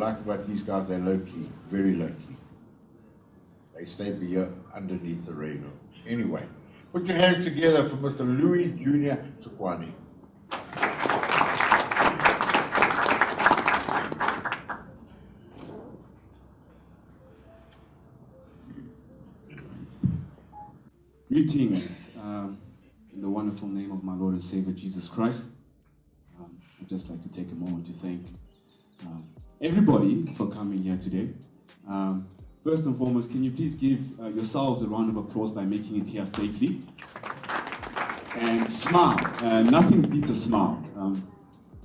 like about these guys, they're low-key, very low-key. They stay here underneath the radar. Anyway, put your hands together for Mr. Louis Jr. Tshakoane. Greetings, in the wonderful name of my Lord and Savior Jesus Christ. I'd just like to take a moment to thank everybody for coming here today. First and foremost, can you please give yourselves a round of applause by making it here safely? And smile. Nothing beats a smile.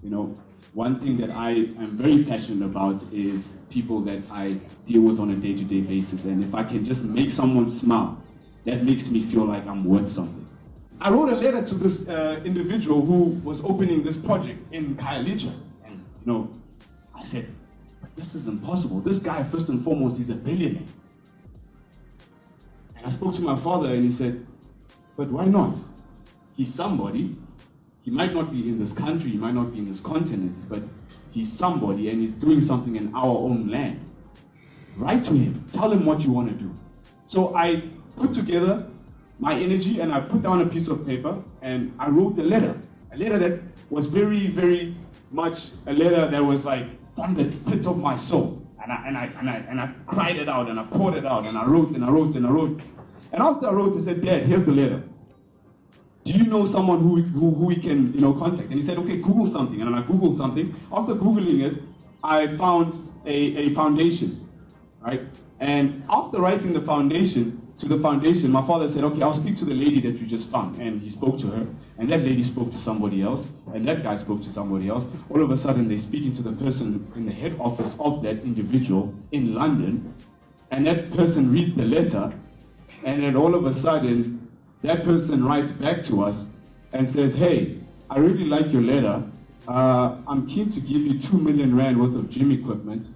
You know, one thing that I am very passionate about is people that I deal with on a day-to-day basis. And if I can just make someone smile, that makes me feel like I'm worth something. I wrote a letter to this individual who was opening this project in Khayelitsha. And, you know, I said, this is impossible. This guy, first and foremost, he's a billionaire. And I spoke to my father and he said, but why not? He's somebody. He might not be in this country, he might not be in this continent, but he's somebody and he's doing something in our own land. Write to him, tell him what you want to do. So I put together my energy and I put down a piece of paper and I wrote a letter that was very, very much a letter that was like from the pit of my soul. And I cried it out and I poured it out and I wrote and I wrote and I wrote. And after I wrote, I said, Dad, here's the letter. Do you know someone who we can, you know, contact? And he said, okay, Google something. And I Googled something. After Googling it, I found a foundation, right? And after writing the foundation, my father said, okay, I'll speak to the lady that you just found. And he spoke to her, and that lady spoke to somebody else, and that guy spoke to somebody else. All of a sudden, they're speaking to the person in the head office of that individual in London, and that person reads the letter, and then all of a sudden, that person writes back to us and says, hey, I really like your letter. I'm keen to give you 2 million rand worth of gym equipment,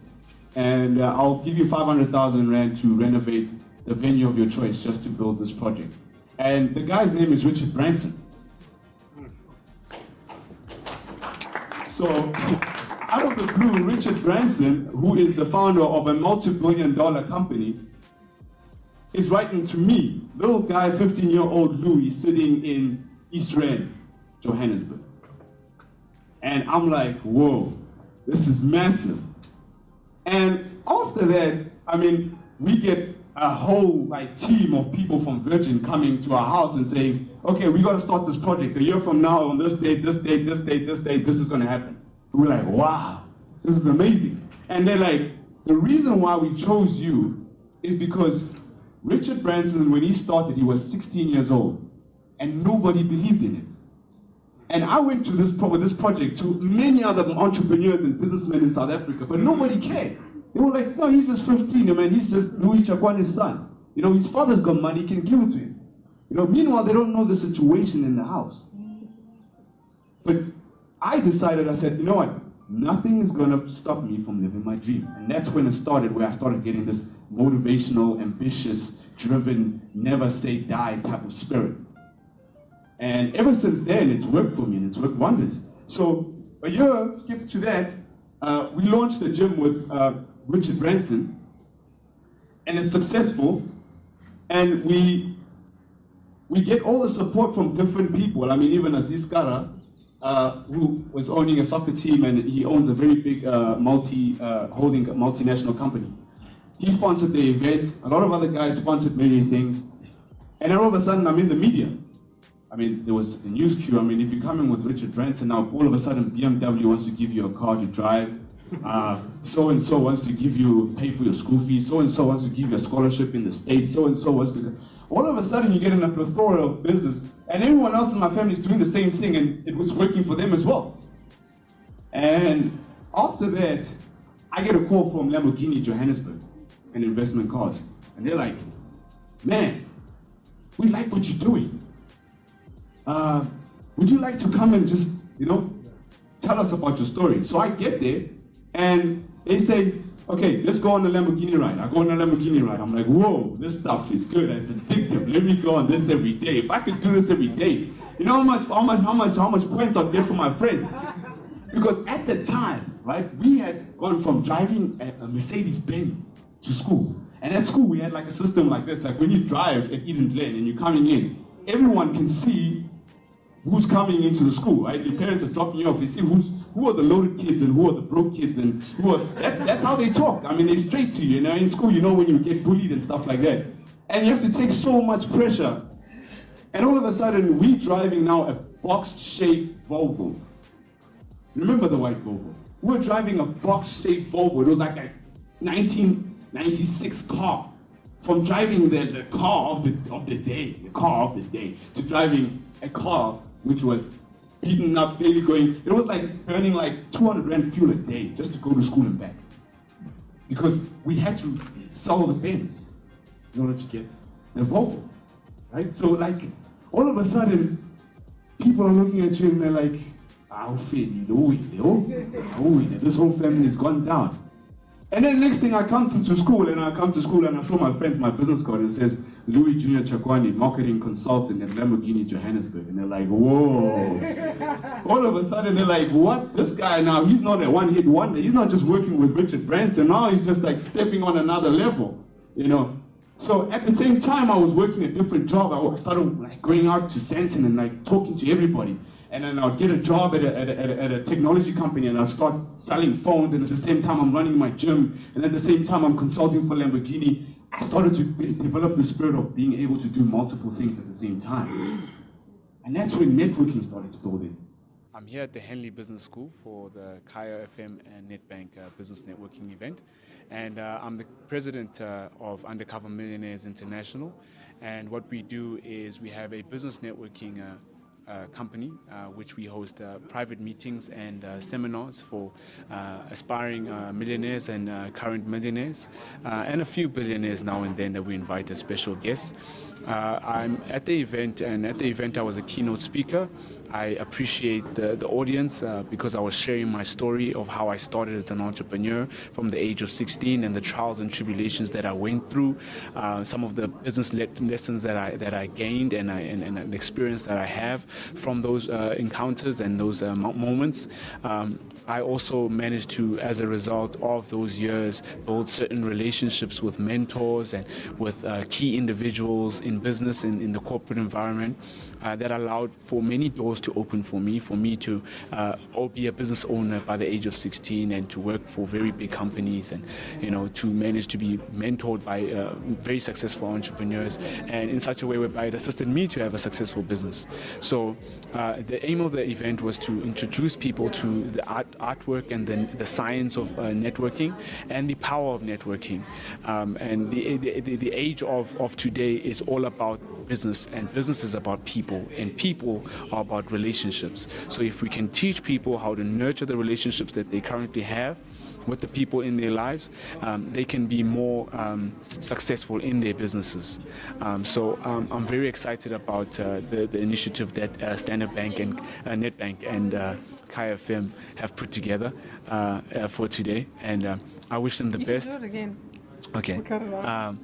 and I'll give you 500,000 rand to renovate the venue of your choice just to build this project. And the guy's name is Richard Branson. So, out of the blue, Richard Branson, who is the founder of a multi-billion-dollar company, is writing to me, little guy, 15-year-old Louis, sitting in East Rand, Johannesburg. And I'm like, whoa, this is massive. And after that, I mean, we get a whole team of people from Virgin coming to our house and saying, okay, we got to start this project. A year from now, on this date, this date, this date, this date, this is going to happen. And we're like, wow, this is amazing. And they're like, the reason why we chose you is because Richard Branson, when he started, he was 16 years old, and nobody believed in him. And I went to this project to many other entrepreneurs and businessmen in South Africa, but nobody cared. They were like, no, he's just 15, man. He's just Louis Tshakoane's son. You know, his father's got money, he can give it to him. You know, meanwhile, they don't know the situation in the house. But I decided, I said, you know what? Nothing is going to stop me from living my dream. And that's when it started, where I started getting this motivational, ambitious, driven, never say die type of spirit. And ever since then, it's worked for me and it's worked wonders. So a year, skip to that, we launched the gym with Richard Branson, and it's successful. And we get all the support from different people. I mean, even Aziz Kara, who was owning a soccer team, and he owns a very big holding multinational company. He sponsored the event. A lot of other guys sponsored many things. And then all of a sudden, I'm in the media. I mean, there was a news queue. I mean, if you come in with Richard Branson now, all of a sudden, BMW wants to give you a car to drive. So-and-so wants to pay for your school fees. So-and-so wants to give you a scholarship in the States. So-and-so wants to... All of a sudden, you get in a plethora of business. And everyone else in my family is doing the same thing, and it was working for them as well. And after that, I get a call from Lamborghini Johannesburg, and investment cars. And they're like, man, we like what you're doing. Would you like to come and just, tell us about your story? So I get there, and they say, okay, let's go on the Lamborghini ride. I go on the Lamborghini ride. I'm like, whoa, this stuff is good. It's addictive. Let me go on this every day. If I could do this every day, you know how much points I'd get from my friends? Because at the time, right? We had gone from driving a Mercedes-Benz to school. And at school, we had like a system like this. Like when you drive at Eden Glen and you're coming in, everyone can see who's coming into the school, right? Your parents are dropping you off. They see who are the loaded kids and who are the broke kids and that's how they talk. I mean, they're straight to you. You know, in school, you know when you get bullied and stuff like that. And you have to take so much pressure. And all of a sudden, we driving now a box-shaped Volvo. Remember the white Volvo? We're driving a box-shaped Volvo. It was like a 1996 car. From driving the car of the day, to driving a car which was beaten up, daily going. It was like burning like 200 rand fuel a day just to go to school and back. Because we had to sell the Benz in order to get the Volvo, right? So like, all of a sudden, people are looking at you and they're like, this whole family has gone down. And then next thing I come to school and I show my friends my business card and it says, Louis Jr. Tshakoane, marketing consultant at Lamborghini Johannesburg. And they're like, whoa. All of a sudden they're like, what? This guy now, he's not a one-hit wonder. He's not just working with Richard Branson. Now he's just like stepping on another level, you know. So at the same time I was working a different job. I started like going out to Santon and like talking to everybody. And then I'll get a job at a technology company and I'll start selling phones, and at the same time I'm running my gym, and at the same time I'm consulting for Lamborghini. I started to develop the spirit of being able to do multiple things at the same time. And that's when networking started to build in. I'm here at the Henley Business School for the Kaya FM and Nedbank Business Networking event. And I'm the president of Undercover Millionaires International. And what we do is we have a business networking company, which we host private meetings and seminars for aspiring millionaires and current millionaires, and a few billionaires now and then that we invite as special guests. I'm at the event, and at the event I was a keynote speaker. I appreciate the audience because I was sharing my story of how I started as an entrepreneur from the age of 16 and the trials and tribulations that I went through, some of the business lessons that I gained and the experience that I have from those encounters and those moments. I also managed to, as a result of those years, build certain relationships with mentors and with key individuals in business and in the corporate environment that allowed for many doors to open for me to be a business owner by the age of 16 and to work for very big companies and, you know, to manage to be mentored by very successful entrepreneurs and in such a way whereby it assisted me to have a successful business. So the aim of the event was to introduce people to the artwork and the science of networking and the power of networking. And the age of today is all about business, and business is about people, and people are about relationships. So if we can teach people how to nurture the relationships that they currently have with the people in their lives, they can be more successful in their businesses. So I'm very excited about the initiative that Standard Bank and Nedbank and Kaya FM have put together for today, and I wish them the best. You can do it again. Okay. We'll cut it off.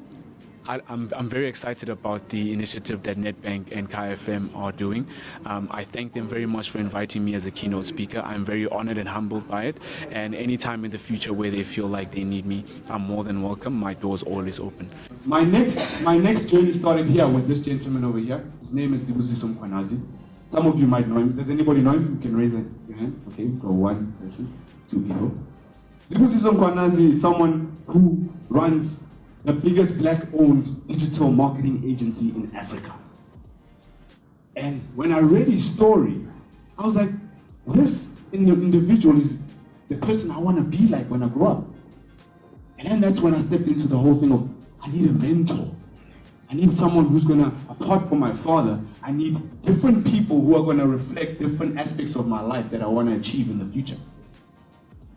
I'm very excited about the initiative that Nedbank and KFM are doing. I thank them very much for inviting me as a keynote speaker. I'm very honored and humbled by it. And anytime in the future where they feel like they need me, I'm more than welcome. My door's always open. My next journey started here with this gentleman over here. His name is Tshakoane. Some of you might know him. Does anybody know him? You can raise your hand. Okay, go one person, two people. Tshakoane is someone who runs the biggest black-owned digital marketing agency in Africa. And when I read his story, I was like, this individual is the person I want to be like when I grow up. And then that's when I stepped into the whole thing of, I need a mentor. I need someone who's going to, apart from my father, I need different people who are going to reflect different aspects of my life that I want to achieve in the future.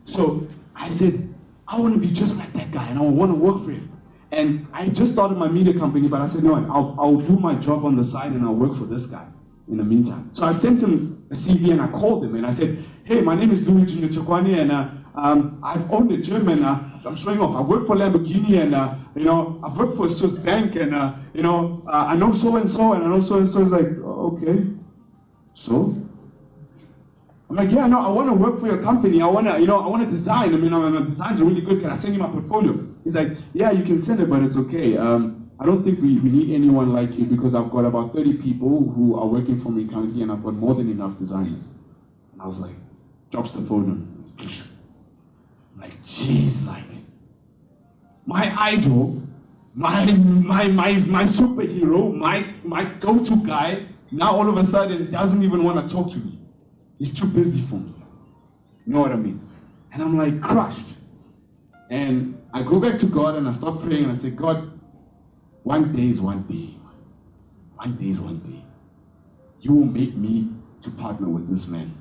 So I said, I want to be just like that guy and I want to work for him. And I just started my media company, but I said, no, I'll do my job on the side and I'll work for this guy in the meantime. So I sent him a CV and I called him and I said, hey, my name is Louis Jr. Tshakoane and I've owned a gym and I'm showing off. I work for Lamborghini and, I've worked for a Swiss bank and, I know so-and-so and I know so-and-so. Is like, okay, so? I'm like, yeah, no, I want to work for your company. I want to design. I mean, my designs are really good. Can I send you my portfolio? He's like, yeah, you can send it, but it's okay. I don't think we need anyone like you because I've got about 30 people who are working for me currently, and I've got more than enough designers. And I was like, drops the phone. I'm like, jeez, like, my idol, my superhero, my go-to guy, now all of a sudden doesn't even want to talk to me. He's too busy for me. You know what I mean? And I'm like crushed. And I go back to God and I start praying and I say, God, one day is one day. One day is one day. You will make me to partner with this man.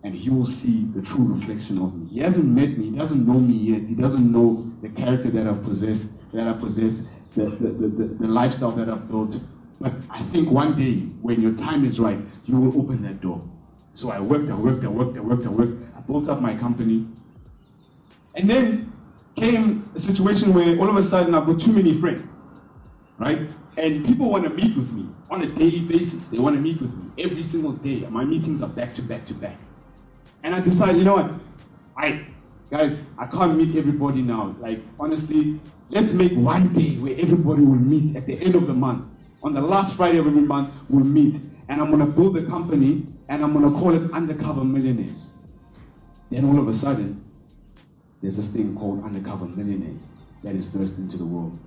And he will see the true reflection of me. He hasn't met me, he doesn't know me yet, he doesn't know the character that I possess, the lifestyle that I've built. But I think one day, when your time is right, you will open that door. So I worked. I built up my company. And then came a situation where all of a sudden I've got too many friends, right? And people want to meet with me on a daily basis. They want to meet with me every single day. My meetings are back to back to back. And I decided, you know what? Guys, I can't meet everybody now. Like, honestly, let's make one day where everybody will meet at the end of the month. On the last Friday of every month, we'll meet. And I'm going to build a company, and I'm going to call it Undercover Millionaires. Then all of a sudden, there's this thing called Undercover Millionaires that is burst into the world.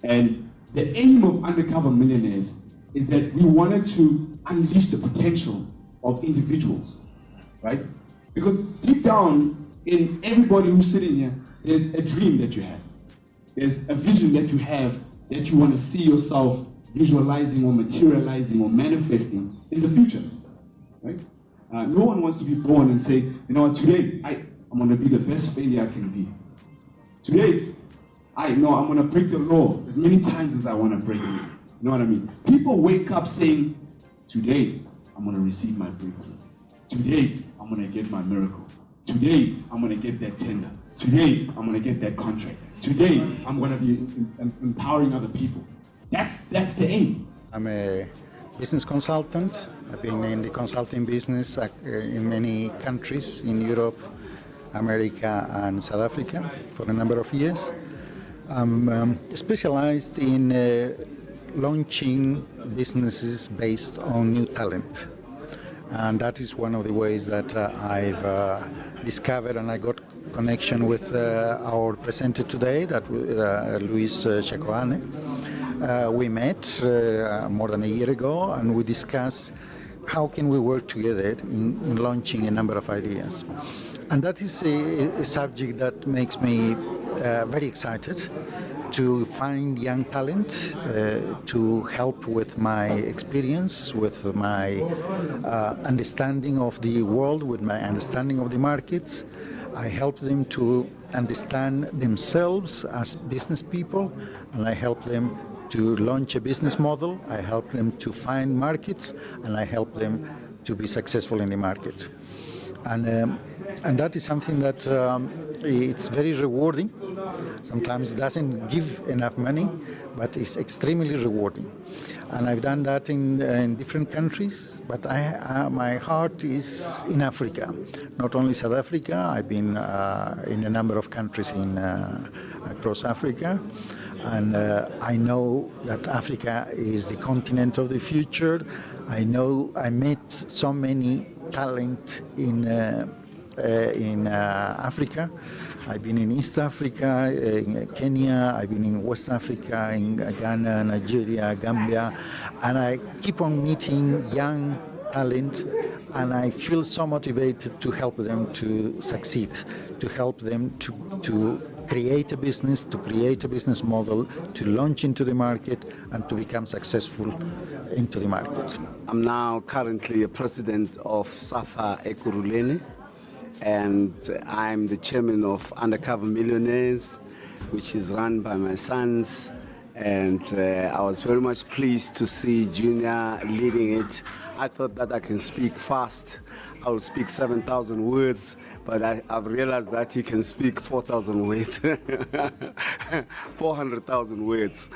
And the aim of Undercover Millionaires is that we wanted to unleash the potential of individuals, right? Because deep down in everybody who's sitting here, there's a dream that you have. There's a vision that you have that you want to see yourself visualizing or materializing or manifesting in the future, right? No one wants to be born and say, you know what, today I'm going to be the best failure I can be. Today, I'm going to break the law as many times as I want to break it. You know what I mean? People wake up saying, today I'm going to receive my breakthrough. Today I'm going to get my miracle. Today I'm going to get that tender. Today I'm going to get that contract. Today I'm going to be empowering other people. That's the aim. I'm a business consultant. I've been in the consulting business in many countries in Europe, America, and South Africa for a number of years. I'm specialized in launching businesses based on new talent. And that is one of the ways that I've discovered, and I got connection with our presenter today, that Luis Tshakoane. We met more than a year ago, and we discussed how can we work together in launching a number of ideas. And that is a subject that makes me very excited to find young talent, to help with my experience, with my understanding of the world, with my understanding of the markets. I help them to understand themselves as business people, and I help them to launch a business model. I help them to find markets, and I help them to be successful in the market. And that is something that it's very rewarding. Sometimes it doesn't give enough money, but it's extremely rewarding. And I've done that in different countries, but my heart is in Africa, not only South Africa. I've been in a number of countries across Africa, and I know that Africa is the continent of the future. I know I met so many talent in Africa. I've been in East Africa, in Kenya, I've been in West Africa, in Ghana, Nigeria, Gambia, and I keep on meeting young talent, and I feel so motivated to help them to succeed, to help them to create a business, to create a business model, to launch into the market, and to become successful into the market. I'm now currently a president of Safa Ekurhuleni, and I'm the chairman of Undercover Millionaires, which is run by my sons. And I was very much pleased to see Junior leading it. I thought that I can speak fast. I will speak 7,000 words, but I've realized that he can speak 4,000 words, 400,000 words.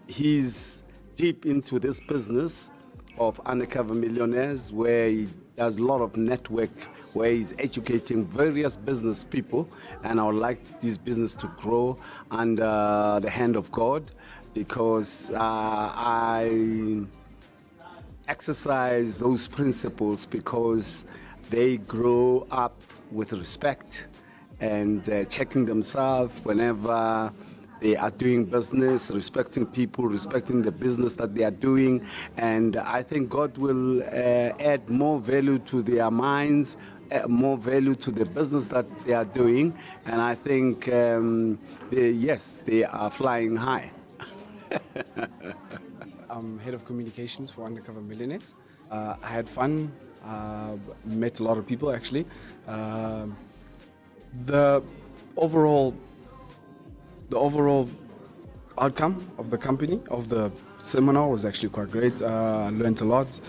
He's deep into this business of Undercover Millionaires, where he does a lot of network where he's educating various business people, and I would like this business to grow under the hand of God, because I exercise those principles because they grow up with respect and checking themselves whenever they are doing business, respecting people, respecting the business that they are doing. And I think God will add more value to their minds, more value to the business that they are doing. And I think, yes, they are flying high. I'm head of communications for Undercover Millionaires. I had fun, met a lot of people actually. The overall outcome of the company, of the seminar, was actually quite great. I learned a lot.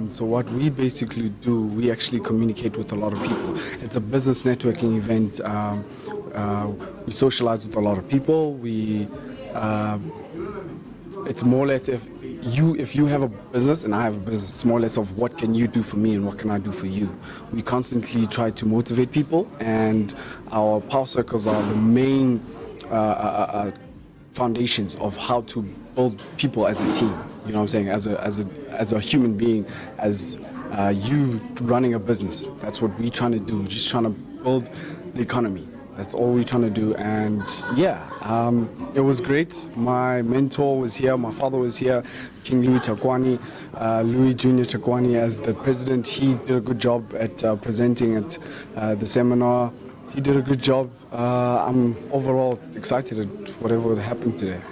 So what we basically do, we actually communicate with a lot of people. It's a business networking event. We socialize with a lot of people. It's more or less if you have a business and I have a business, it's more or less of what can you do for me and what can I do for you. We constantly try to motivate people, and our power circles are the main foundations of how to build people as a team. You know what I'm saying? As a human being, as you running a business. That's what we're trying to do. We're just trying to build the economy. That's all we're trying to do. And yeah, it was great. My mentor was here. My father was here, King Louis Tshakoane, Louis Jr. Tshakoane, as the president. He did a good job at presenting at the seminar. He did a good job. I'm overall excited at whatever happened today.